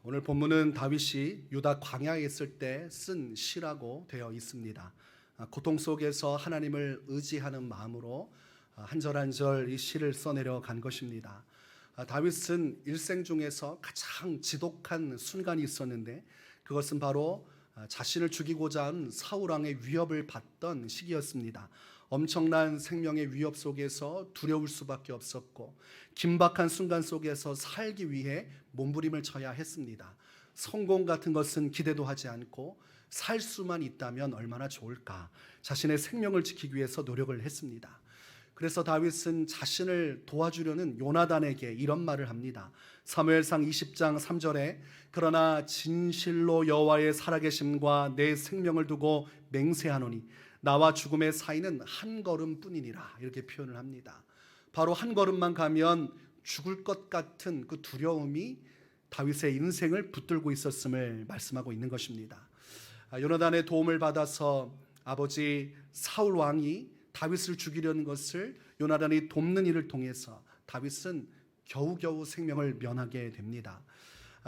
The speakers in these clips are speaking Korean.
오늘 본문은 다윗이 유다 광야에 있을 때 쓴 시라고 되어 있습니다. 고통 속에서 하나님을 의지하는 마음으로 한 절 한 절 이 시를 써내려 간 것입니다. 다윗은 일생 중에서 가장 지독한 순간이 있었는데 그것은 바로 자신을 죽이고자 한 사울 왕의 위협을 받던 시기였습니다. 엄청난 생명의 위협 속에서 두려울 수밖에 없었고 긴박한 순간 속에서 살기 위해 몸부림을 쳐야 했습니다. 성공 같은 것은 기대도 하지 않고 살 수만 있다면 얼마나 좋을까, 자신의 생명을 지키기 위해서 노력을 했습니다. 그래서 다윗은 자신을 도와주려는 요나단에게 이런 말을 합니다. 사무엘상 20장 3절에 그러나 진실로 여호와의 살아계심과 내 생명을 두고 맹세하노니 나와 죽음의 사이는 한 걸음뿐이니라, 이렇게 표현을 합니다. 바로 한 걸음만 가면 죽을 것 같은 그 두려움이 다윗의 인생을 붙들고 있었음을 말씀하고 있는 것입니다. 요나단의 도움을 받아서 아버지 사울 왕이 다윗을 죽이려는 것을 요나단이 돕는 일을 통해서 다윗은 겨우겨우 생명을 면하게 됩니다.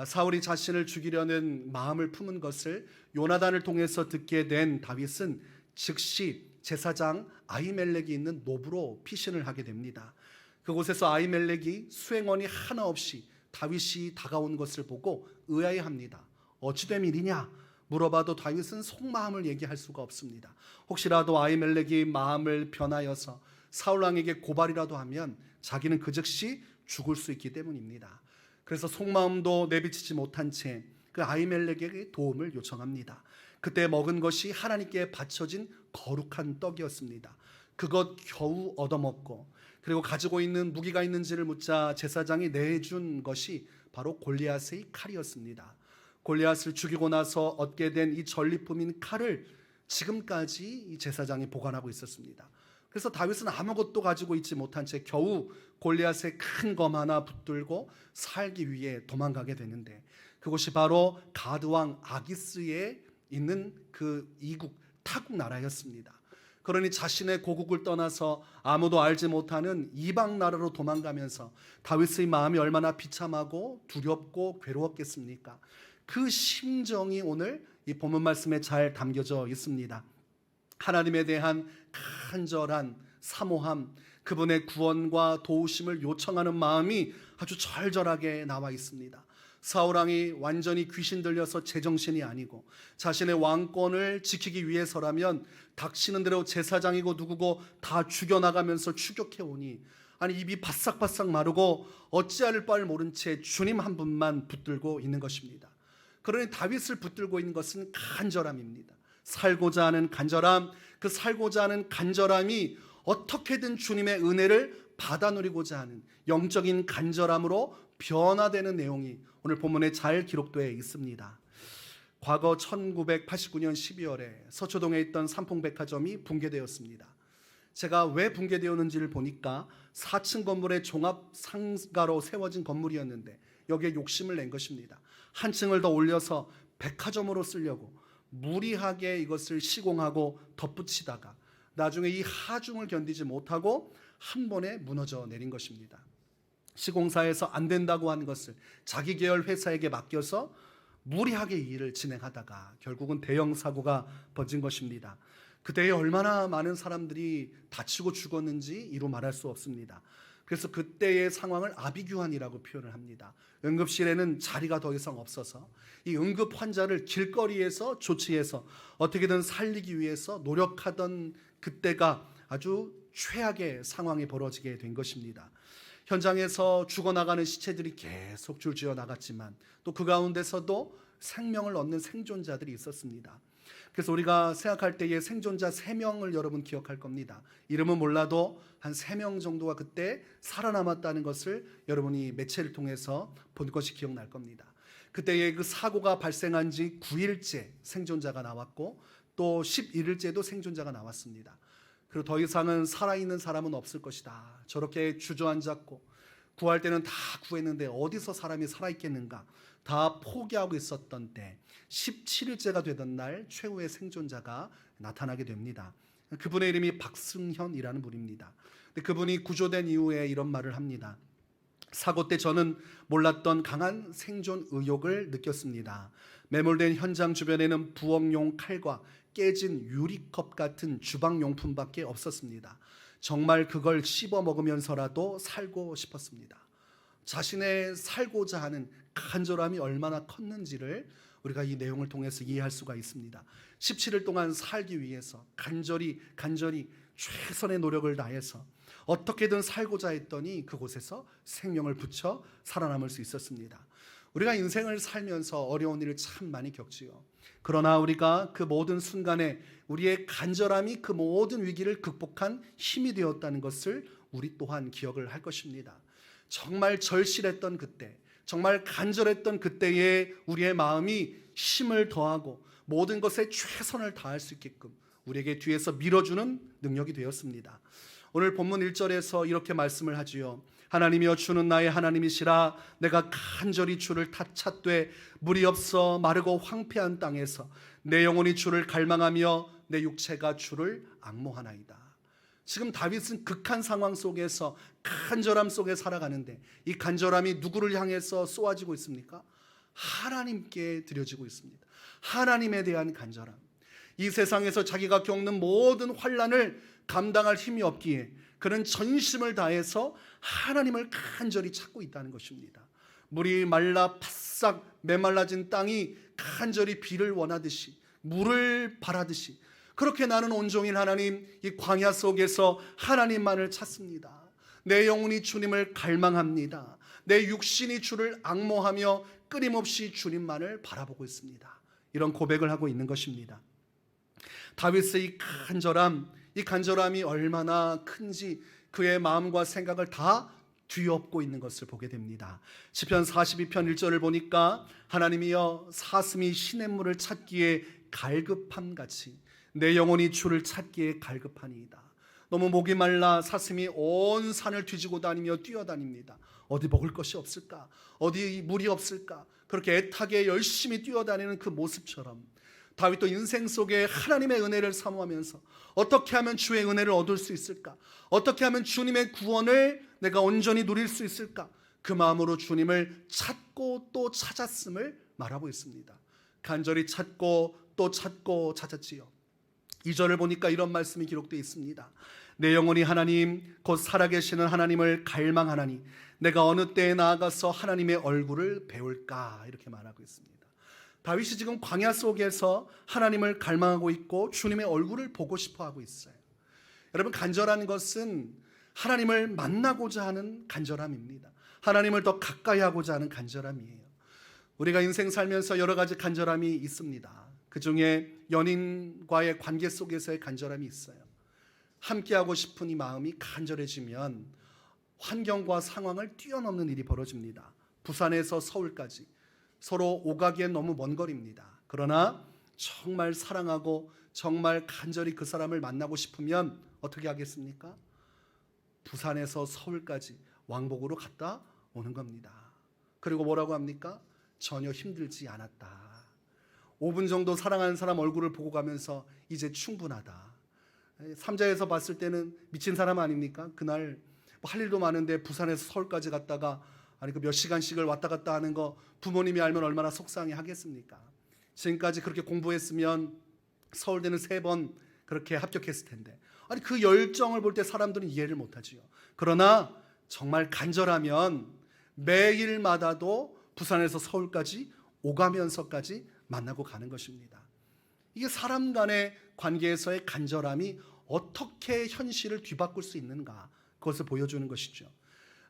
사울이 자신을 죽이려는 마음을 품은 것을 요나단을 통해서 듣게 된 다윗은 즉시 제사장 아히멜렉이 있는 노브로 피신을 하게 됩니다. 그곳에서 아히멜렉이 수행원이 하나 없이 다윗이 다가온 것을 보고 의아해합니다. 어찌된 일이냐 물어봐도 다윗은 속마음을 얘기할 수가 없습니다. 혹시라도 아히멜렉이 마음을 변하여서 사울왕에게 고발이라도 하면 자기는 그 즉시 죽을 수 있기 때문입니다. 그래서 속마음도 내비치지 못한 채 그 아히멜렉에게 도움을 요청합니다. 그때 먹은 것이 하나님께 바쳐진 거룩한 떡이었습니다. 그것 겨우 얻어먹고 그리고 가지고 있는 무기가 있는지를 묻자 제사장이 내준 것이 바로 골리앗의 칼이었습니다. 골리앗을 죽이고 나서 얻게 된 이 전리품인 칼을 지금까지 이 제사장이 보관하고 있었습니다. 그래서 다윗은 아무것도 가지고 있지 못한 채 겨우 골리앗의 큰 검 하나 붙들고 살기 위해 도망가게 되는데 그곳이 바로 가드왕 아기스에 있는 그 이국 타국 나라였습니다. 그러니 자신의 고국을 떠나서 아무도 알지 못하는 이방 나라로 도망가면서 다윗의 마음이 얼마나 비참하고 두렵고 괴로웠겠습니까? 그 심정이 오늘 이 본문 말씀에 잘 담겨져 있습니다. 하나님에 대한 간절한 사모함, 그분의 구원과 도우심을 요청하는 마음이 아주 절절하게 나와 있습니다. 사울왕이 완전히 귀신 들려서 제정신이 아니고 자신의 왕권을 지키기 위해서라면 닥치는 대로 제사장이고 누구고 다 죽여나가면서 추격해오니 아니 입이 바싹바싹 마르고 어찌할 바를 모른 채 주님 한 분만 붙들고 있는 것입니다. 그러니 다윗을 붙들고 있는 것은 간절함입니다. 살고자 하는 간절함, 그 살고자 하는 간절함이 어떻게든 주님의 은혜를 받아 누리고자 하는 영적인 간절함으로 변화되는 내용이 오늘 본문에 잘 기록되어 있습니다. 과거 1989년 12월에 서초동에 있던 삼풍백화점이 붕괴되었습니다. 제가 왜 붕괴되었는지를 보니까 4층 건물의 종합 상가로 세워진 건물이었는데 여기에 욕심을 낸 것입니다. 한 층을 더 올려서 백화점으로 쓰려고 무리하게 이것을 시공하고 덧붙이다가 나중에 이 하중을 견디지 못하고 한 번에 무너져 내린 것입니다. 시공사에서 안 된다고 한 것을 자기 계열 회사에게 맡겨서 무리하게 일을 진행하다가 결국은 대형 사고가 벌어진 것입니다. 그때에 얼마나 많은 사람들이 다치고 죽었는지 이루 말할 수 없습니다. 그래서 그때의 상황을 아비규환이라고 표현을 합니다. 응급실에는 자리가 더 이상 없어서 이 응급 환자를 길거리에서 조치해서 어떻게든 살리기 위해서 노력하던 그때가 아주 최악의 상황이 벌어지게 된 것입니다. 현장에서 죽어나가는 시체들이 계속 줄지어 나갔지만 또 그 가운데서도 생명을 얻는 생존자들이 있었습니다. 그래서 우리가 생각할 때에 생존자 3명을 여러분 기억할 겁니다. 이름은 몰라도 한 3명 정도가 그때 살아남았다는 것을 여러분이 매체를 통해서 본 것이 기억날 겁니다. 그때의 그 사고가 발생한 지 9일째 생존자가 나왔고 또 11일째도 생존자가 나왔습니다. 그리고 더 이상은 살아있는 사람은 없을 것이다. 저렇게 주저앉았고 구할 때는 다 구했는데 어디서 사람이 살아있겠는가, 다 포기하고 있었던 때 17일째가 되던 날 최후의 생존자가 나타나게 됩니다. 그분의 이름이 박승현이라는 분입니다. 근데 그분이 구조된 이후에 이런 말을 합니다. 사고 때 저는 몰랐던 강한 생존 의욕을 느꼈습니다. 매몰된 현장 주변에는 부엌용 칼과 깨진 유리컵 같은 주방용품밖에 없었습니다. 정말 그걸 씹어 먹으면서라도 살고 싶었습니다. 자신의 살고자 하는 간절함이 얼마나 컸는지를 우리가 이 내용을 통해서 이해할 수가 있습니다. 17일 동안 살기 위해서 간절히 최선의 노력을 다해서 어떻게든 살고자 했더니 그곳에서 생명을 붙여 살아남을 수 있었습니다. 우리가 인생을 살면서 어려운 일을 참 많이 겪지요. 그러나 우리가 그 모든 순간에 우리의 간절함이 그 모든 위기를 극복한 힘이 되었다는 것을 우리 또한 기억을 할 것입니다. 정말 절실했던 그때, 정말 간절했던 그때에 우리의 마음이 힘을 더하고 모든 것에 최선을 다할 수 있게끔 우리에게 뒤에서 밀어주는 능력이 되었습니다. 오늘 본문 1절에서 이렇게 말씀을 하지요. 하나님이여 주는 나의 하나님이시라. 내가 간절히 주를 찾되 물이 없어 마르고 황폐한 땅에서 내 영혼이 주를 갈망하며 내 육체가 주를 앙모하나이다. 지금 다윗은 극한 상황 속에서 간절함 속에 살아가는데 이 간절함이 누구를 향해서 쏘아지고 있습니까? 하나님께 드려지고 있습니다. 하나님에 대한 간절함. 이 세상에서 자기가 겪는 모든 환난을 감당할 힘이 없기에 그는 전심을 다해서 하나님을 간절히 찾고 있다는 것입니다. 물이 말라 바싹 메말라진 땅이 간절히 비를 원하듯이 물을 바라듯이 그렇게 나는 온종일 하나님 이 광야 속에서 하나님만을 찾습니다. 내 영혼이 주님을 갈망합니다. 내 육신이 주를 앙모하며 끊임없이 주님만을 바라보고 있습니다. 이런 고백을 하고 있는 것입니다. 다윗의 이 간절함이 얼마나 큰지 그의 마음과 생각을 다 뒤엎고 있는 것을 보게 됩니다. 시편 42편 1절을 보니까 하나님이여 사슴이 시냇물을 찾기에 갈급함같이 내 영혼이 주를 찾기에 갈급하니이다. 너무 목이 말라 사슴이 온 산을 뒤지고 다니며 뛰어다닙니다. 어디 먹을 것이 없을까? 어디 물이 없을까? 그렇게 애타게 열심히 뛰어다니는 그 모습처럼 다윗도 인생 속에 하나님의 은혜를 사모하면서 어떻게 하면 주의 은혜를 얻을 수 있을까? 어떻게 하면 주님의 구원을 내가 온전히 누릴 수 있을까? 그 마음으로 주님을 찾고 또 찾았음을 말하고 있습니다. 간절히 찾고 또 찾고 찾았지요. 2절을 보니까 이런 말씀이 기록되어 있습니다. 내 영혼이 하나님 곧 살아계시는 하나님을 갈망하나니 내가 어느 때에 나아가서 하나님의 얼굴을 배울까? 이렇게 말하고 있습니다. 다윗이 지금 광야 속에서 하나님을 갈망하고 있고 주님의 얼굴을 보고 싶어 하고 있어요. 여러분, 간절한 것은 하나님을 만나고자 하는 간절함입니다. 하나님을 더 가까이 하고자 하는 간절함이에요. 우리가 인생 살면서 여러 가지 간절함이 있습니다. 그 중에 연인과의 관계 속에서의 간절함이 있어요. 함께하고 싶은 이 마음이 간절해지면 환경과 상황을 뛰어넘는 일이 벌어집니다. 부산에서 서울까지 서로 오가기엔 너무 먼 거리입니다. 그러나 정말 사랑하고 정말 간절히 그 사람을 만나고 싶으면 어떻게 하겠습니까? 부산에서 서울까지 왕복으로 갔다 오는 겁니다. 그리고 뭐라고 합니까? 전혀 힘들지 않았다. 5분 정도 사랑하는 사람 얼굴을 보고 가면서 이제 충분하다. 삼자에서 봤을 때는 미친 사람 아닙니까? 그날 할 일도 많은데 부산에서 서울까지 갔다가 그 몇 시간씩을 왔다 갔다 하는 거 부모님이 알면 얼마나 속상해 하겠습니까? 지금까지 그렇게 공부했으면 서울대는 3번 그렇게 합격했을 텐데 그 열정을 볼 때 사람들은 이해를 못하지요. 그러나 정말 간절하면 매일마다도 부산에서 서울까지 오가면서까지 만나고 가는 것입니다. 이게 사람 간의 관계에서의 간절함이 어떻게 현실을 뒤바꿀 수 있는가, 그것을 보여주는 것이죠.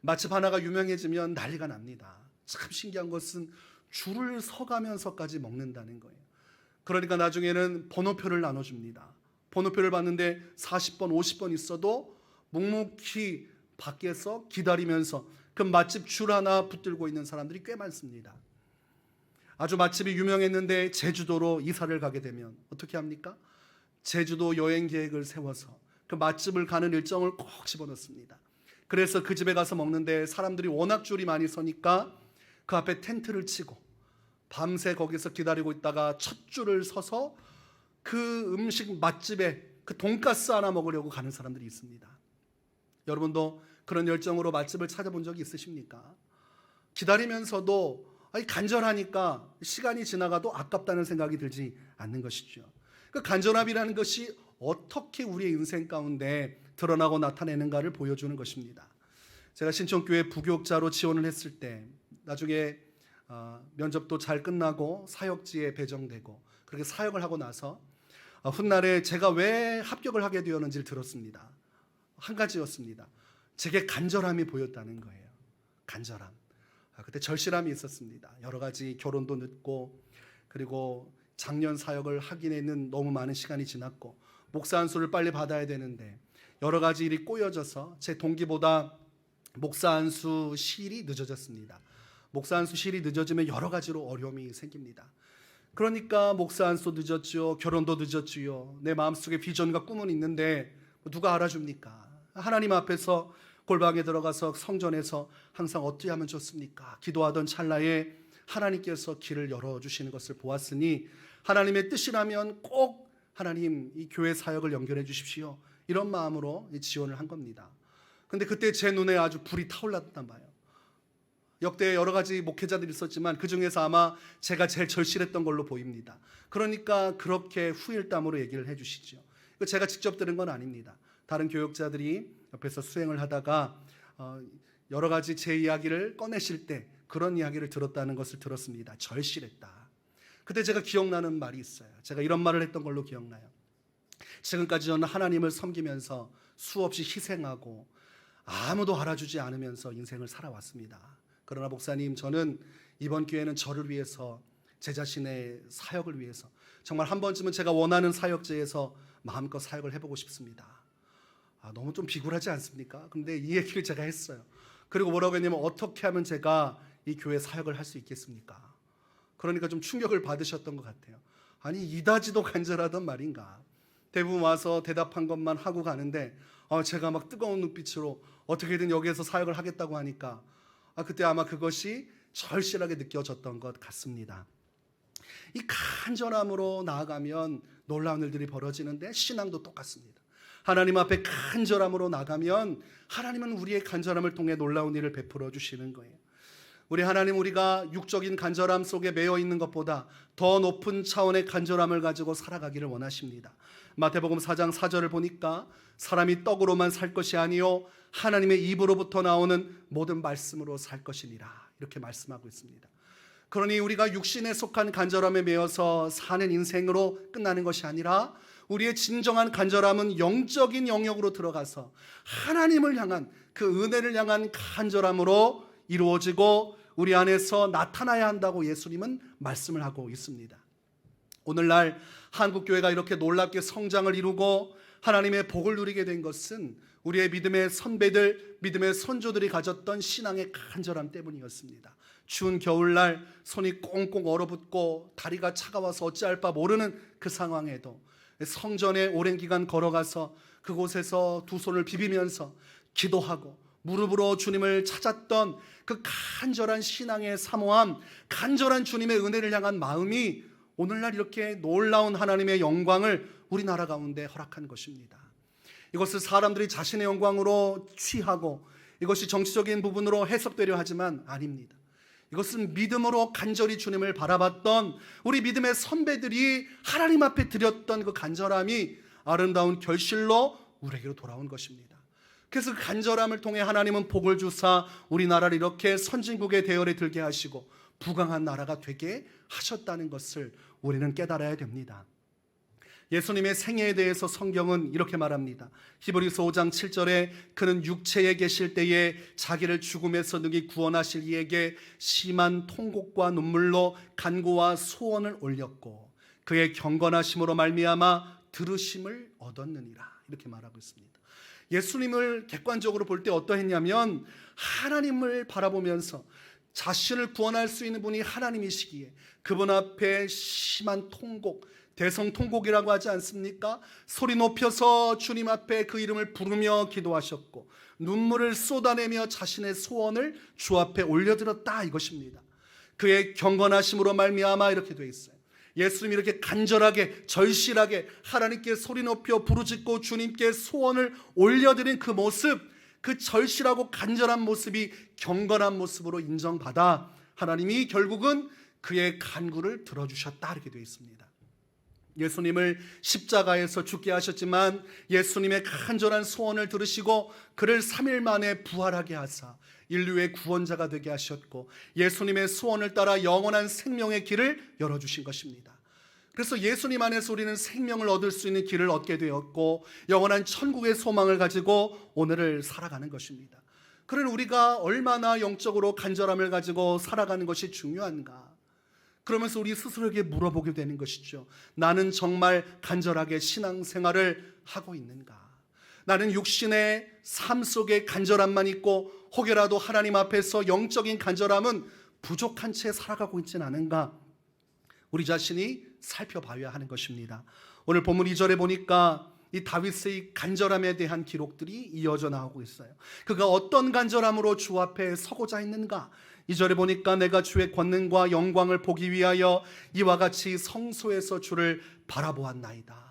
맛집 하나가 유명해지면 난리가 납니다. 참 신기한 것은 줄을 서가면서까지 먹는다는 거예요. 그러니까 나중에는 번호표를 나눠줍니다. 번호표를 봤는데 40번, 50번 있어도 묵묵히 밖에서 기다리면서 그 맛집 줄 하나 붙들고 있는 사람들이 꽤 많습니다. 아주 맛집이 유명했는데 제주도로 이사를 가게 되면 어떻게 합니까? 제주도 여행 계획을 세워서 그 맛집을 가는 일정을 꼭 집어넣습니다. 그래서 그 집에 가서 먹는데 사람들이 워낙 줄이 많이 서니까 그 앞에 텐트를 치고 밤새 거기서 기다리고 있다가 첫 줄을 서서 그 음식 맛집에 그 돈가스 하나 먹으려고 가는 사람들이 있습니다. 여러분도 그런 열정으로 맛집을 찾아본 적이 있으십니까? 기다리면서도 간절하니까 시간이 지나가도 아깝다는 생각이 들지 않는 것이죠. 그 간절함이라는 것이 어떻게 우리의 인생 가운데 드러나고 나타내는가를 보여주는 것입니다. 제가 신천교회 부교육자로 지원을 했을 때 나중에 면접도 잘 끝나고 사역지에 배정되고 그렇게 사역을 하고 나서 훗날에 제가 왜 합격을 하게 되었는지를 들었습니다. 한 가지였습니다. 제게 간절함이 보였다는 거예요. 간절함. 그때 절실함이 있었습니다. 여러 가지 결혼도 늦고 그리고 작년 사역을 하기에는 너무 많은 시간이 지났고 목사 안수를 빨리 받아야 되는데 여러 가지 일이 꼬여져서 제 동기보다 목사 안수 시일이 늦어졌습니다. 목사 안수 시일이 늦어지면 여러 가지로 어려움이 생깁니다. 그러니까 목사 안수 늦었지요. 결혼도 늦었지요. 내 마음속에 비전과 꿈은 있는데 누가 알아줍니까? 하나님 앞에서 골방에 들어가서 성전에서 항상 어떻게 하면 좋습니까? 기도하던 찰나에 하나님께서 길을 열어주시는 것을 보았으니 하나님의 뜻이라면 꼭 하나님 이 교회 사역을 연결해 주십시오. 이런 마음으로 지원을 한 겁니다. 근데 그때 제 눈에 아주 불이 타올랐단 말이에요. 역대 여러 가지 목회자들이 있었지만 그 중에서 아마 제가 제일 절실했던 걸로 보입니다. 그러니까 그렇게 후일담으로 얘기를 해주시죠. 이거 제가 직접 들은 건 아닙니다. 다른 교역자들이 옆에서 수행을 하다가 여러 가지 제 이야기를 꺼내실 때 그런 이야기를 들었다는 것을 들었습니다. 절실했다. 그때 제가 기억나는 말이 있어요. 제가 이런 말을 했던 걸로 기억나요. 지금까지 저는 하나님을 섬기면서 수없이 희생하고 아무도 알아주지 않으면서 인생을 살아왔습니다. 그러나 목사님, 저는 이번 기회는 저를 위해서 제 자신의 사역을 위해서 정말 한 번쯤은 제가 원하는 사역지에서 마음껏 사역을 해보고 싶습니다. 너무 좀 비굴하지 않습니까? 근데 이 얘기를 제가 했어요. 그리고 뭐라고 했냐면 어떻게 하면 제가 이 교회 사역을 할 수 있겠습니까? 그러니까 좀 충격을 받으셨던 것 같아요. 아니 이다지도 간절하던 말인가? 대부분 와서 대답한 것만 하고 가는데 제가 막 뜨거운 눈빛으로 어떻게든 여기에서 사역을 하겠다고 하니까 그때 아마 그것이 절실하게 느껴졌던 것 같습니다. 이 간절함으로 나아가면 놀라운 일들이 벌어지는데 신앙도 똑같습니다. 하나님 앞에 간절함으로 나가면 하나님은 우리의 간절함을 통해 놀라운 일을 베풀어 주시는 거예요. 우리 하나님, 우리가 육적인 간절함 속에 매여 있는 것보다 더 높은 차원의 간절함을 가지고 살아가기를 원하십니다. 마태복음 4장 4절을 보니까 사람이 떡으로만 살 것이 아니요 하나님의 입으로부터 나오는 모든 말씀으로 살 것이니라, 이렇게 말씀하고 있습니다. 그러니 우리가 육신에 속한 간절함에 매여서 사는 인생으로 끝나는 것이 아니라 우리의 진정한 간절함은 영적인 영역으로 들어가서 하나님을 향한 그 은혜를 향한 간절함으로 이루어지고 우리 안에서 나타나야 한다고 예수님은 말씀을 하고 있습니다. 오늘날 한국교회가 이렇게 놀랍게 성장을 이루고 하나님의 복을 누리게 된 것은 우리의 믿음의 선배들, 믿음의 선조들이 가졌던 신앙의 간절함 때문이었습니다. 추운 겨울날 손이 꽁꽁 얼어붙고 다리가 차가워서 어찌할 바 모르는 그 상황에도 성전에 오랜 기간 걸어가서 그곳에서 두 손을 비비면서 기도하고 무릎으로 주님을 찾았던 그 간절한 신앙의 사모함, 간절한 주님의 은혜를 향한 마음이 오늘날 이렇게 놀라운 하나님의 영광을 우리나라 가운데 허락한 것입니다. 이것을 사람들이 자신의 영광으로 취하고 이것이 정치적인 부분으로 해석되려 하지만 아닙니다. 이것은 믿음으로 간절히 주님을 바라봤던 우리 믿음의 선배들이 하나님 앞에 드렸던 그 간절함이 아름다운 결실로 우리에게로 돌아온 것입니다. 그래서 그 간절함을 통해 하나님은 복을 주사 우리나라를 이렇게 선진국의 대열에 들게 하시고 부강한 나라가 되게 하셨다는 것을 우리는 깨달아야 됩니다. 예수님의 생애에 대해서 성경은 이렇게 말합니다. 히브리서 5장 7절에 그는 육체에 계실 때에 자기를 죽음에서 능히 구원하실 이에게 심한 통곡과 눈물로 간구와 소원을 올렸고 그의 경건하심으로 말미암아 들으심을 얻었느니라, 이렇게 말하고 있습니다. 예수님을 객관적으로 볼 때 어떠했냐면 하나님을 바라보면서 자신을 구원할 수 있는 분이 하나님이시기에 그분 앞에 심한 통곡, 대성통곡이라고 하지 않습니까? 소리 높여서 주님 앞에 그 이름을 부르며 기도하셨고 눈물을 쏟아내며 자신의 소원을 주 앞에 올려드렸다, 이것입니다. 그의 경건하심으로 말미암아 이렇게 되어 있어요. 예수님이 이렇게 간절하게 절실하게 하나님께 소리 높여 부르짖고 주님께 소원을 올려드린 그 모습, 그 절실하고 간절한 모습이 경건한 모습으로 인정받아 하나님이 결국은 그의 간구를 들어주셨다 이렇게 되어 있습니다. 예수님을 십자가에서 죽게 하셨지만 예수님의 간절한 소원을 들으시고 그를 3일 만에 부활하게 하사 인류의 구원자가 되게 하셨고 예수님의 소원을 따라 영원한 생명의 길을 열어주신 것입니다. 그래서 예수님 안에서 우리는 생명을 얻을 수 있는 길을 얻게 되었고 영원한 천국의 소망을 가지고 오늘을 살아가는 것입니다. 그러나 우리가 얼마나 영적으로 간절함을 가지고 살아가는 것이 중요한가? 그러면서 우리 스스로에게 물어보게 되는 것이죠. 나는 정말 간절하게 신앙생활을 하고 있는가? 나는 육신의 삶 속에 간절함만 있고 혹여라도 하나님 앞에서 영적인 간절함은 부족한 채 살아가고 있지는 않은가? 우리 자신이 살펴봐야 하는 것입니다. 오늘 본문 2절에 보니까 이 다윗의 간절함에 대한 기록들이 이어져 나오고 있어요. 그가 어떤 간절함으로 주 앞에 서고자 했는가? 2절에 보니까 내가 주의 권능과 영광을 보기 위하여 이와 같이 성소에서 주를 바라보았나이다.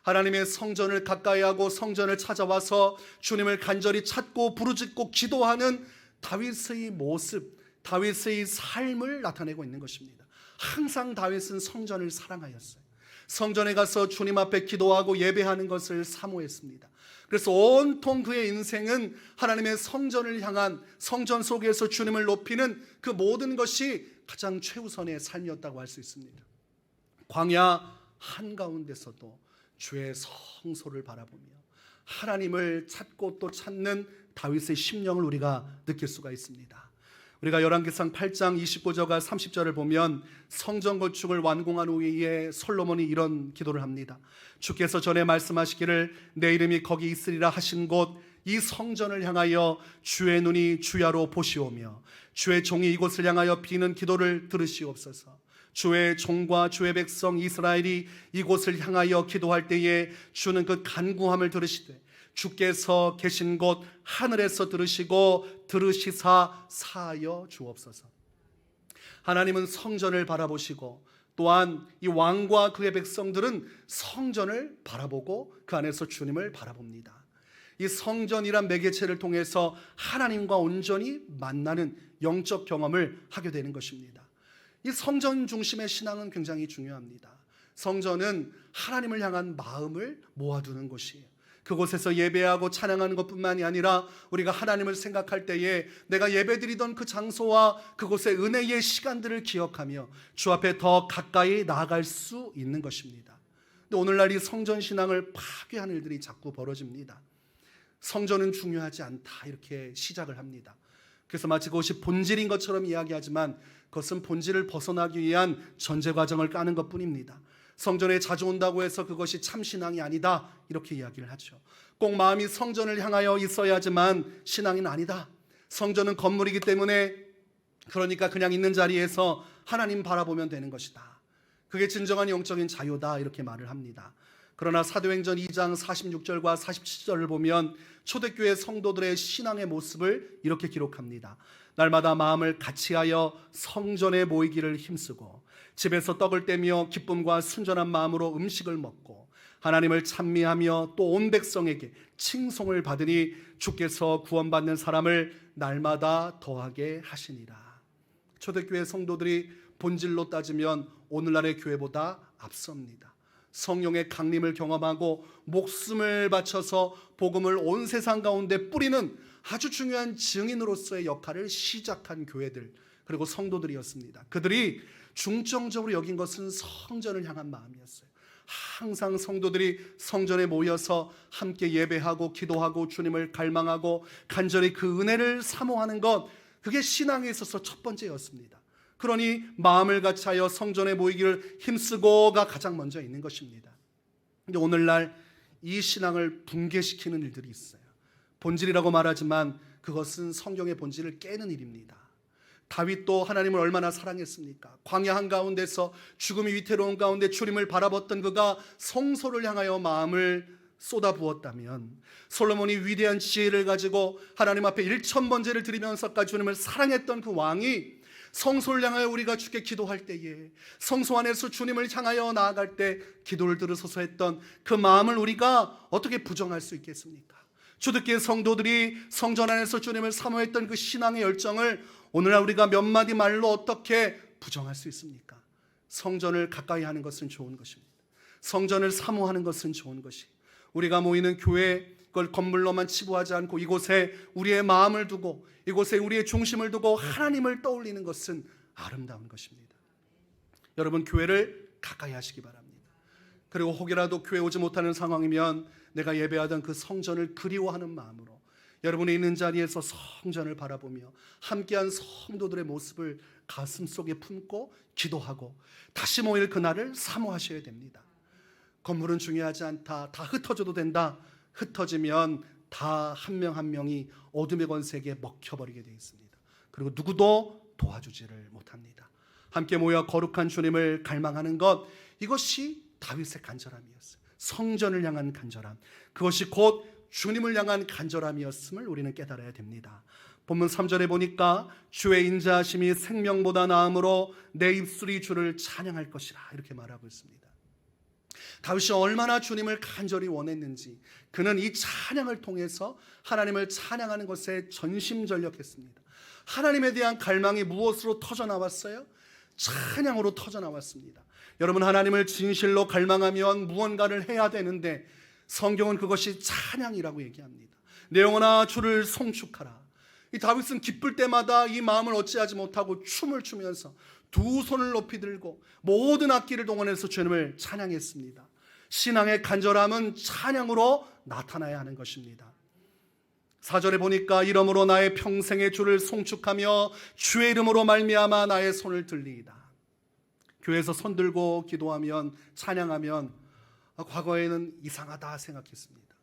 하나님의 성전을 가까이 하고 성전을 찾아와서 주님을 간절히 찾고 부르짖고 기도하는 다윗의 모습, 다윗의 삶을 나타내고 있는 것입니다. 항상 다윗은 성전을 사랑하였어요. 성전에 가서 주님 앞에 기도하고 예배하는 것을 사모했습니다. 그래서 온통 그의 인생은 하나님의 성전을 향한 성전 속에서 주님을 높이는 그 모든 것이 가장 최우선의 삶이었다고 할 수 있습니다. 광야 한가운데서도 주의 성소를 바라보며 하나님을 찾고 또 찾는 다윗의 심령을 우리가 느낄 수가 있습니다. 우리가 열왕기상 8장 29절과 30절을 보면 성전 건축을 완공한 후에 솔로몬이 이런 기도를 합니다. 주께서 전에 말씀하시기를 내 이름이 거기 있으리라 하신 곳 이 성전을 향하여 주의 눈이 주야로 보시오며 주의 종이 이곳을 향하여 비는 기도를 들으시옵소서. 주의 종과 주의 백성 이스라엘이 이곳을 향하여 기도할 때에 주는 그 간구함을 들으시되 주께서 계신 곳 하늘에서 들으시고 들으시사 사하여 주옵소서. 하나님은 성전을 바라보시고 또한 이 왕과 그의 백성들은 성전을 바라보고 그 안에서 주님을 바라봅니다. 이 성전이란 매개체를 통해서 하나님과 온전히 만나는 영적 경험을 하게 되는 것입니다. 이 성전 중심의 신앙은 굉장히 중요합니다. 성전은 하나님을 향한 마음을 모아두는 곳이에요. 그곳에서 예배하고 찬양하는 것뿐만이 아니라 우리가 하나님을 생각할 때에 내가 예배드리던 그 장소와 그곳의 은혜의 시간들을 기억하며 주 앞에 더 가까이 나아갈 수 있는 것입니다. 근데 오늘날 이 성전 신앙을 파괴하는 일들이 자꾸 벌어집니다. 성전은 중요하지 않다 이렇게 시작을 합니다. 그래서 마치 그것이 본질인 것처럼 이야기하지만 그것은 본질을 벗어나기 위한 전제 과정을 까는 것뿐입니다. 성전에 자주 온다고 해서 그것이 참신앙이 아니다 이렇게 이야기를 하죠. 꼭 마음이 성전을 향하여 있어야 하지만 신앙은 아니다. 성전은 건물이기 때문에 그러니까 그냥 있는 자리에서 하나님 바라보면 되는 것이다. 그게 진정한 영적인 자유다 이렇게 말을 합니다. 그러나 사도행전 2장 46절과 47절을 보면 초대교회 성도들의 신앙의 모습을 이렇게 기록합니다. 날마다 마음을 같이하여 성전에 모이기를 힘쓰고 집에서 떡을 떼며 기쁨과 순전한 마음으로 음식을 먹고 하나님을 찬미하며 또 온 백성에게 칭송을 받으니 주께서 구원받는 사람을 날마다 더하게 하시니라. 초대교회 성도들이 본질로 따지면 오늘날의 교회보다 앞섭니다. 성령의 강림을 경험하고 목숨을 바쳐서 복음을 온 세상 가운데 뿌리는 아주 중요한 증인으로서의 역할을 시작한 교회들 그리고 성도들이었습니다. 그들이 중점적으로 여긴 것은 성전을 향한 마음이었어요. 항상 성도들이 성전에 모여서 함께 예배하고 기도하고 주님을 갈망하고 간절히 그 은혜를 사모하는 것, 그게 신앙에 있어서 첫 번째였습니다. 그러니 마음을 같이하여 성전에 모이기를 힘쓰고가 가장 먼저 있는 것입니다. 근데 오늘날 이 신앙을 붕괴시키는 일들이 있어요. 본질이라고 말하지만 그것은 성경의 본질을 깨는 일입니다. 다윗도 하나님을 얼마나 사랑했습니까? 광야 한가운데서 죽음이 위태로운 가운데 주님을 바라봤던 그가 성소를 향하여 마음을 쏟아부었다면 솔로몬이 위대한 지혜를 가지고 하나님 앞에 1000번제를 드리면서까지 주님을 사랑했던 그 왕이 성소를 향하여 우리가 주께 기도할 때에 성소 안에서 주님을 향하여 나아갈 때 기도를 들으소서 했던 그 마음을 우리가 어떻게 부정할 수 있겠습니까? 초대교회 성도들이 성전 안에서 주님을 사모했던 그 신앙의 열정을 오늘날 우리가 몇 마디 말로 어떻게 부정할 수 있습니까? 성전을 가까이 하는 것은 좋은 것입니다. 성전을 사모하는 것은 좋은 것이, 우리가 모이는 교회 그걸 건물로만 치부하지 않고 이곳에 우리의 마음을 두고 이곳에 우리의 중심을 두고 하나님을 떠올리는 것은 아름다운 것입니다. 여러분, 교회를 가까이 하시기 바랍니다. 그리고 혹이라도 교회 오지 못하는 상황이면 내가 예배하던 그 성전을 그리워하는 마음으로 여러분이 있는 자리에서 성전을 바라보며 함께한 성도들의 모습을 가슴속에 품고 기도하고 다시 모일 그날을 사모하셔야 됩니다. 건물은 중요하지 않다, 다 흩어져도 된다. 흩어지면 다 한 명 한 명이 어둠의 권세에 먹혀버리게 되어 있습니다. 그리고 누구도 도와주지를 못합니다. 함께 모여 거룩한 주님을 갈망하는 것, 이것이 다윗의 간절함이었어요. 성전을 향한 간절함, 그것이 곧 주님을 향한 간절함이었음을 우리는 깨달아야 됩니다. 본문 3절에 보니까 주의 인자하심이 생명보다 나음으로 내 입술이 주를 찬양할 것이라 이렇게 말하고 있습니다. 다윗이 얼마나 주님을 간절히 원했는지 그는 이 찬양을 통해서 하나님을 찬양하는 것에 전심전력했습니다. 하나님에 대한 갈망이 무엇으로 터져나왔어요? 찬양으로 터져나왔습니다. 여러분, 하나님을 진실로 갈망하면 무언가를 해야 되는데 성경은 그것이 찬양이라고 얘기합니다. 내 영혼아 주를 송축하라. 이 다윗은 기쁠 때마다 이 마음을 어찌하지 못하고 춤을 추면서 두 손을 높이 들고 모든 악기를 동원해서 주님을 찬양했습니다. 신앙의 간절함은 찬양으로 나타나야 하는 것입니다. 4절에 보니까 이러므로 나의 평생의 주를 송축하며 주의 이름으로 말미암아 나의 손을 들리이다. 교회에서 손 들고 기도하면, 찬양하면 과거에는 이상하다 생각했습니다.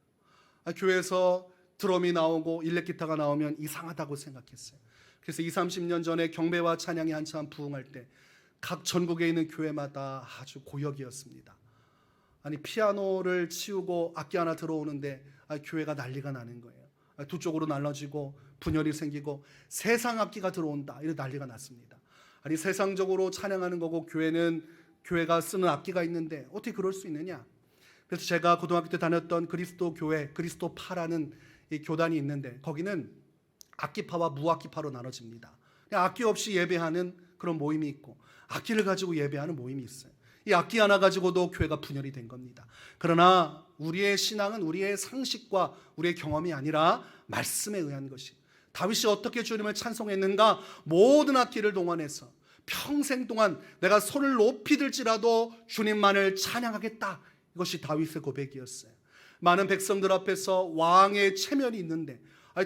교회에서 드럼이 나오고 일렉기타가 나오면 이상하다고 생각했어요. 그래서 20, 30년 전에 경배와 찬양이 한참 부흥할 때 각 전국에 있는 교회마다 아주 고역이었습니다. 아니, 피아노를 치우고 악기 하나 들어오는데 교회가 난리가 나는 거예요. 두 쪽으로 나눠지고 분열이 생기고 세상 악기가 들어온다, 이런 난리가 났습니다. 아니, 세상적으로 찬양하는 거고 교회가 쓰는 악기가 있는데 어떻게 그럴 수 있느냐? 그래서 제가 고등학교 때 다녔던 그리스도 교회, 그리스도파라는 이 교단이 있는데 거기는 악기파와 무악기파로 나눠집니다. 악기 없이 예배하는 그런 모임이 있고 악기를 가지고 예배하는 모임이 있어요. 이 악기 하나 가지고도 교회가 분열이 된 겁니다. 그러나 우리의 신앙은 우리의 상식과 우리의 경험이 아니라 말씀에 의한 것이, 다윗이 어떻게 주님을 찬송했는가? 모든 악기를 동원해서 평생 동안 내가 손을 높이 들지라도 주님만을 찬양하겠다. 이것이 다윗의 고백이었어요. 많은 백성들 앞에서 왕의 체면이 있는데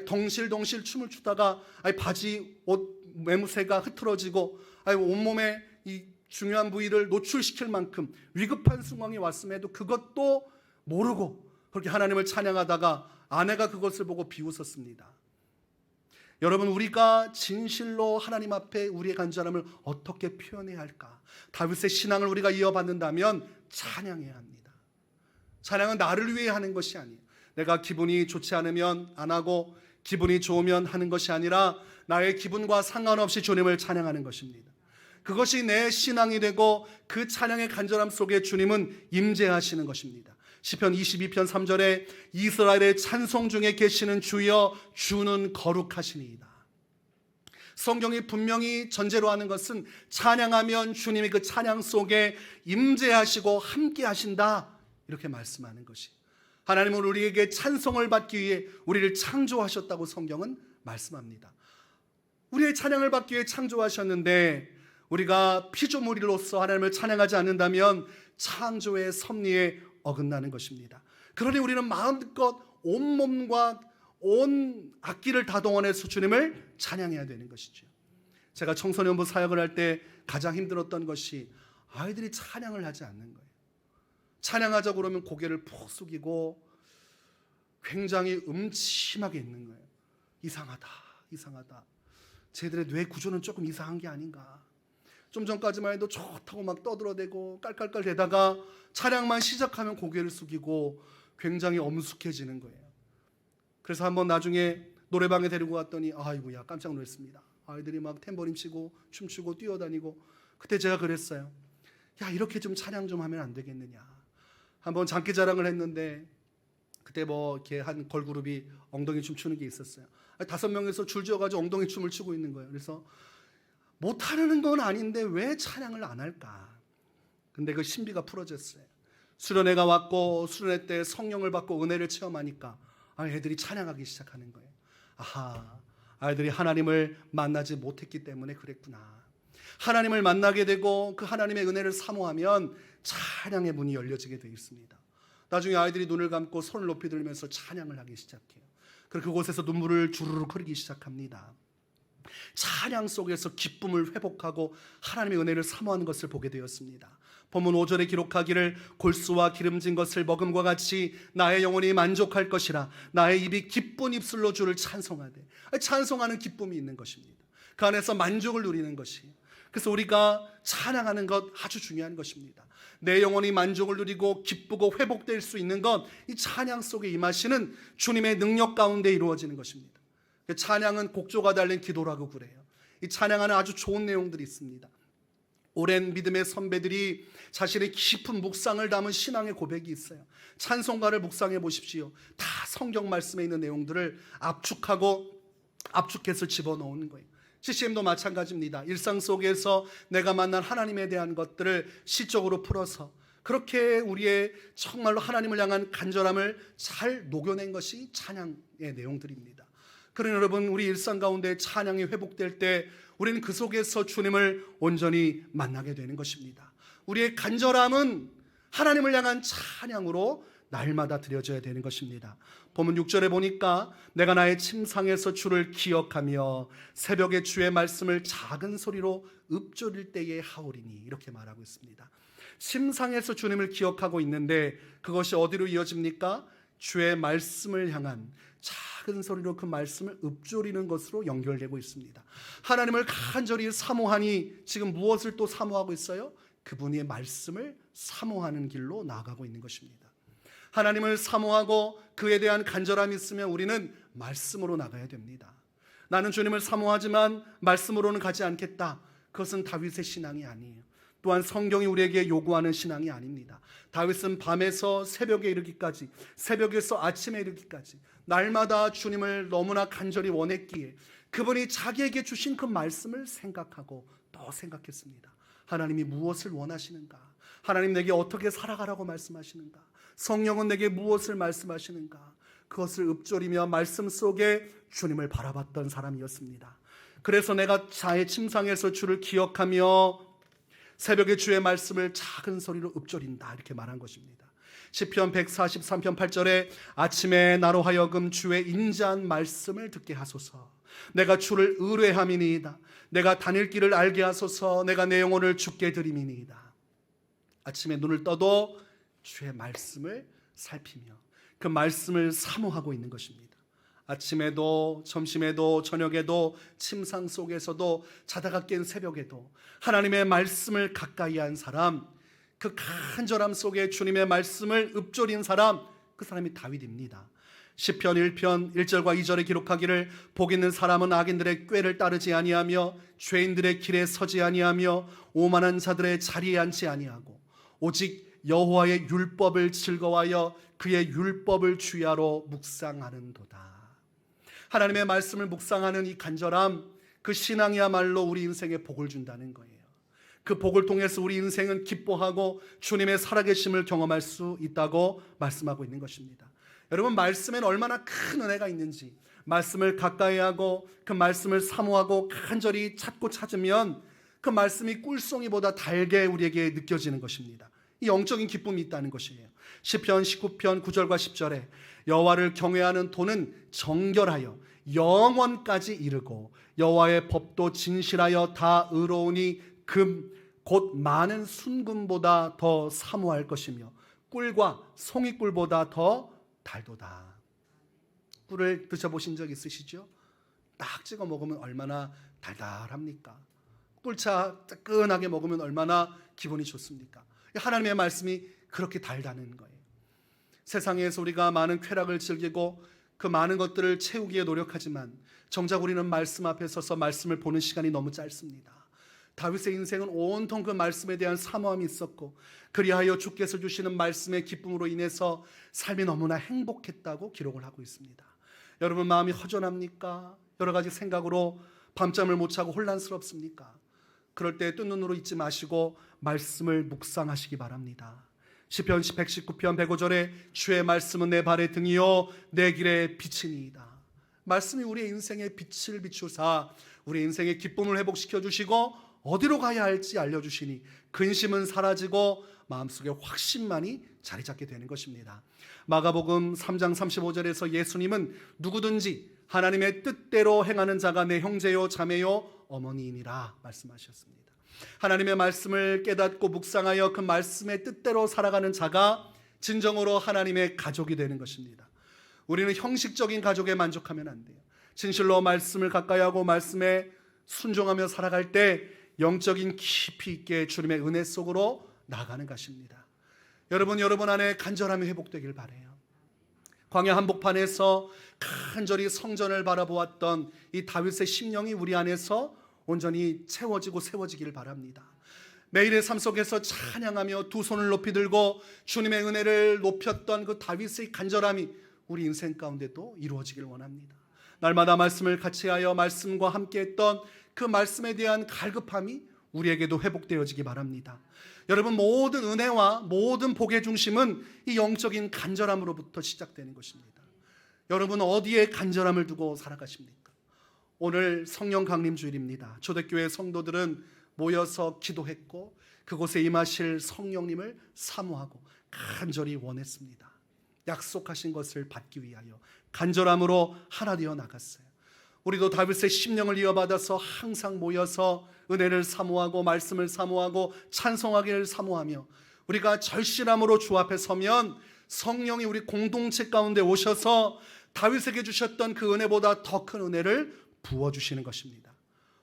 덩실덩실 춤을 추다가 바지 옷 매무새가 흐트러지고 온몸에 이 중요한 부위를 노출시킬 만큼 위급한 상황이 왔음에도 그것도 모르고 그렇게 하나님을 찬양하다가 아내가 그것을 보고 비웃었습니다. 여러분, 우리가 진실로 하나님 앞에 우리의 간절함을 어떻게 표현해야 할까? 다윗의 신앙을 우리가 이어받는다면 찬양해야 합니다. 찬양은 나를 위해 하는 것이 아니에요. 내가 기분이 좋지 않으면 안 하고 기분이 좋으면 하는 것이 아니라 나의 기분과 상관없이 주님을 찬양하는 것입니다. 그것이 내 신앙이 되고 그 찬양의 간절함 속에 주님은 임재하시는 것입니다. 시편 22편 3절에 이스라엘의 찬송 중에 계시는 주여 주는 거룩하시니이다. 성경이 분명히 전제로 하는 것은 찬양하면 주님이 그 찬양 속에 임재하시고 함께 하신다, 이렇게 말씀하는 것이, 하나님은 우리에게 찬송을 받기 위해 우리를 창조하셨다고 성경은 말씀합니다. 우리의 찬양을 받기 위해 창조하셨는데 우리가 피조물로서 하나님을 찬양하지 않는다면 창조의 섭리에 어긋나는 것입니다. 그러니 우리는 마음껏 온몸과 온 악기를 다 동원해서 주님을 찬양해야 되는 것이죠. 제가 청소년부 사역을 할 때 가장 힘들었던 것이 아이들이 찬양을 하지 않는 거예요. 찬양하자고 그러면 고개를 푹 숙이고 굉장히 음침하게 있는 거예요. 이상하다. 쟤들의 뇌 구조는 조금 이상한 게 아닌가. 좀 전까지만 해도 좋다고 막 떠들어대고 깔깔깔 대다가 찬양만 시작하면 고개를 숙이고 굉장히 엄숙해지는 거예요. 그래서 한번 나중에 노래방에 데리고 갔더니 아이고야, 깜짝 놀랐습니다. 아이들이 막 탬버린 치고 춤추고 뛰어다니고. 그때 제가 그랬어요. 야, 이렇게 좀 찬양 좀 하면 안 되겠느냐. 한번 장기자랑을 했는데 그때 뭐 이렇게 한 걸그룹이 엉덩이 춤 추는 게 있었어요. 5명에서 줄지어가지고 엉덩이 춤을 추고 있는 거예요. 그래서 못하는 건 아닌데 왜 찬양을 안 할까? 근데 그 신비가 풀어졌어요. 수련회가 왔고 수련회 때 성령을 받고 은혜를 체험하니까 애들이 찬양하기 시작하는 거예요. 아하, 아이들이 하나님을 만나지 못했기 때문에 그랬구나. 하나님을 만나게 되고 그 하나님의 은혜를 사모하면 찬양의 문이 열려지게 되어 있습니다. 나중에 아이들이 눈을 감고 손을 높이 들면서 찬양을 하기 시작해요. 그리고 그곳에서 눈물을 주르륵 흐르기 시작합니다. 찬양 속에서 기쁨을 회복하고 하나님의 은혜를 사모하는 것을 보게 되었습니다. 본문 5절에 기록하기를 골수와 기름진 것을 먹음과 같이 나의 영혼이 만족할 것이라. 나의 입이 기쁜 입술로 주를 찬송하되. 찬송하는 기쁨이 있는 것입니다. 그 안에서 만족을 누리는 것이에요. 그래서 우리가 찬양하는 것 아주 중요한 것입니다. 내 영혼이 만족을 누리고 기쁘고 회복될 수 있는 것, 이 찬양 속에 임하시는 주님의 능력 가운데 이루어지는 것입니다. 찬양은 곡조가 달린 기도라고 그래요. 이 찬양하는 아주 좋은 내용들이 있습니다. 오랜 믿음의 선배들이 자신의 깊은 묵상을 담은 신앙의 고백이 있어요. 찬송가를 묵상해 보십시오. 다 성경 말씀에 있는 내용들을 압축해서 집어넣는 거예요. CCM도 마찬가지입니다. 일상 속에서 내가 만난 하나님에 대한 것들을 시적으로 풀어서 그렇게 우리의 정말로 하나님을 향한 간절함을 잘 녹여낸 것이 찬양의 내용들입니다. 그러나 여러분, 우리 일상 가운데 찬양이 회복될 때 우리는 그 속에서 주님을 온전히 만나게 되는 것입니다. 우리의 간절함은 하나님을 향한 찬양으로 날마다 드려져야 되는 것입니다. 본문 6절에 보니까 내가 나의 침상에서 주를 기억하며 새벽에 주의 말씀을 작은 소리로 읊조릴 때에 하오리니, 이렇게 말하고 있습니다. 침상에서 주님을 기억하고 있는데 그것이 어디로 이어집니까? 주의 말씀을 향한 작은 소리로 그 말씀을 읊조리는 것으로 연결되고 있습니다. 하나님을 간절히 사모하니 지금 무엇을 또 사모하고 있어요? 그분의 말씀을 사모하는 길로 나아가고 있는 것입니다. 하나님을 사모하고 그에 대한 간절함이 있으면 우리는 말씀으로 나가야 됩니다. 나는 주님을 사모하지만 말씀으로는 가지 않겠다. 그것은 다윗의 신앙이 아니에요. 또한 성경이 우리에게 요구하는 신앙이 아닙니다. 다윗은 밤에서 새벽에 이르기까지, 새벽에서 아침에 이르기까지 날마다 주님을 너무나 간절히 원했기에 그분이 자기에게 주신 그 말씀을 생각하고 또 생각했습니다. 하나님이 무엇을 원하시는가? 하나님 내게 어떻게 살아가라고 말씀하시는가? 성령은 내게 무엇을 말씀하시는가? 그것을 읊조리며 말씀 속에 주님을 바라봤던 사람이었습니다. 그래서 내가 자의 침상에서 주를 기억하며 새벽에 주의 말씀을 작은 소리로 읊조린다, 이렇게 말한 것입니다. 시편 143편 8절에 아침에 나로 하여금 주의 인자한 말씀을 듣게 하소서. 내가 주를 의뢰함이니이다. 내가 다닐 길을 알게 하소서. 내가 내 영혼을 주께 드림이니이다. 아침에 눈을 떠도 주의 말씀을 살피며 그 말씀을 사모하고 있는 것입니다. 아침에도 점심에도 저녁에도 침상 속에서도 자다가 깬 새벽에도 하나님의 말씀을 가까이 한 사람, 그 간절함 속에 주님의 말씀을 읊조린 사람, 그 사람이 다윗입니다. 시편 1편 1절과 2절에 기록하기를 복 있는 사람은 악인들의 꾀를 따르지 아니하며 죄인들의 길에 서지 아니하며 오만한 자들의 자리에 앉지 아니하고 오직 여호와의 율법을 즐거워하여 그의 율법을 주야로 묵상하는도다. 하나님의 말씀을 묵상하는 이 간절함, 그 신앙이야말로 우리 인생에 복을 준다는 거예요. 그 복을 통해서 우리 인생은 기뻐하고 주님의 살아계심을 경험할 수 있다고 말씀하고 있는 것입니다. 여러분, 말씀에는 얼마나 큰 은혜가 있는지, 말씀을 가까이 하고 그 말씀을 사모하고 간절히 찾고 찾으면 그 말씀이 꿀송이보다 달게 우리에게 느껴지는 것입니다. 이 영적인 기쁨이 있다는 것이에요. 시편 19편 9절과 10절에 여호와를 경외하는 도는 정결하여 영원까지 이르고 여호와의 법도 진실하여 다 의로우니 금 곧 많은 순금보다 더 사모할 것이며 꿀과 송이꿀보다 더 달도다. 꿀을 드셔보신 적 있으시죠? 딱 찍어 먹으면 얼마나 달달합니까? 꿀차 뜨끈하게 먹으면 얼마나 기분이 좋습니까? 하나님의 말씀이 그렇게 달다는 거예요. 세상에서 우리가 많은 쾌락을 즐기고 그 많은 것들을 채우기에 노력하지만 정작 우리는 말씀 앞에 서서 말씀을 보는 시간이 너무 짧습니다. 다윗의 인생은 온통 그 말씀에 대한 사모함이 있었고, 그리하여 주께서 주시는 말씀의 기쁨으로 인해서 삶이 너무나 행복했다고 기록을 하고 있습니다. 여러분, 마음이 허전합니까? 여러 가지 생각으로 밤잠을 못 자고 혼란스럽습니까? 그럴 때 뜬 눈으로 잊지 마시고 말씀을 묵상하시기 바랍니다. 시편 119편 105절에 주의 말씀은 내 발의 등이요 내 길의 빛이니이다. 말씀이 우리의 인생의 빛을 비추사 우리의 인생의 기쁨을 회복시켜 주시고 어디로 가야 할지 알려주시니 근심은 사라지고 마음속에 확신만이 자리 잡게 되는 것입니다. 마가복음 3장 35절에서 예수님은 누구든지 하나님의 뜻대로 행하는 자가 내 형제요 자매요 어머니이니라 말씀하셨습니다. 하나님의 말씀을 깨닫고 묵상하여 그 말씀의 뜻대로 살아가는 자가 진정으로 하나님의 가족이 되는 것입니다. 우리는 형식적인 가족에 만족하면 안 돼요. 진실로 말씀을 가까이 하고 말씀에 순종하며 살아갈 때 영적인 깊이 있게 주님의 은혜 속으로 나아가는 것입니다. 여러분 안에 간절함이 회복되길 바라요. 광야 한복판에서 간절히 성전을 바라보았던 이 다윗의 심령이 우리 안에서 온전히 채워지고 세워지길 바랍니다. 매일의 삶 속에서 찬양하며 두 손을 높이 들고 주님의 은혜를 높였던 그 다윗의 간절함이 우리 인생 가운데도 이루어지길 원합니다. 날마다 말씀을 같이하여 말씀과 함께했던 그 말씀에 대한 갈급함이 우리에게도 회복되어지기 바랍니다. 여러분, 모든 은혜와 모든 복의 중심은 이 영적인 간절함으로부터 시작되는 것입니다. 여러분, 어디에 간절함을 두고 살아가십니까? 오늘 성령 강림 주일입니다. 초대교회 성도들은 모여서 기도했고 그곳에 임하실 성령님을 사모하고 간절히 원했습니다. 약속하신 것을 받기 위하여 간절함으로 하나 되어 나갔어요. 우리도 다윗의 심령을 이어받아서 항상 모여서 은혜를 사모하고 말씀을 사모하고 찬송하기를 사모하며 우리가 절실함으로 주 앞에 서면 성령이 우리 공동체 가운데 오셔서 다윗에게 주셨던 그 은혜보다 더 큰 은혜를 부어주시는 것입니다.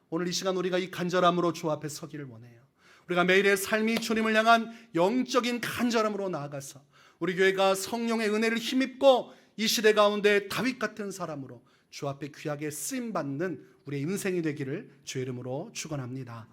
오늘 이 시간 우리가 이 간절함으로 주 앞에 서기를 원해요. 우리가 매일의 삶이 주님을 향한 영적인 간절함으로 나아가서 우리 교회가 성령의 은혜를 힘입고 이 시대 가운데 다윗 같은 사람으로 주 앞에 귀하게 쓰임받는 우리의 인생이 되기를 주의 이름으로 축원합니다.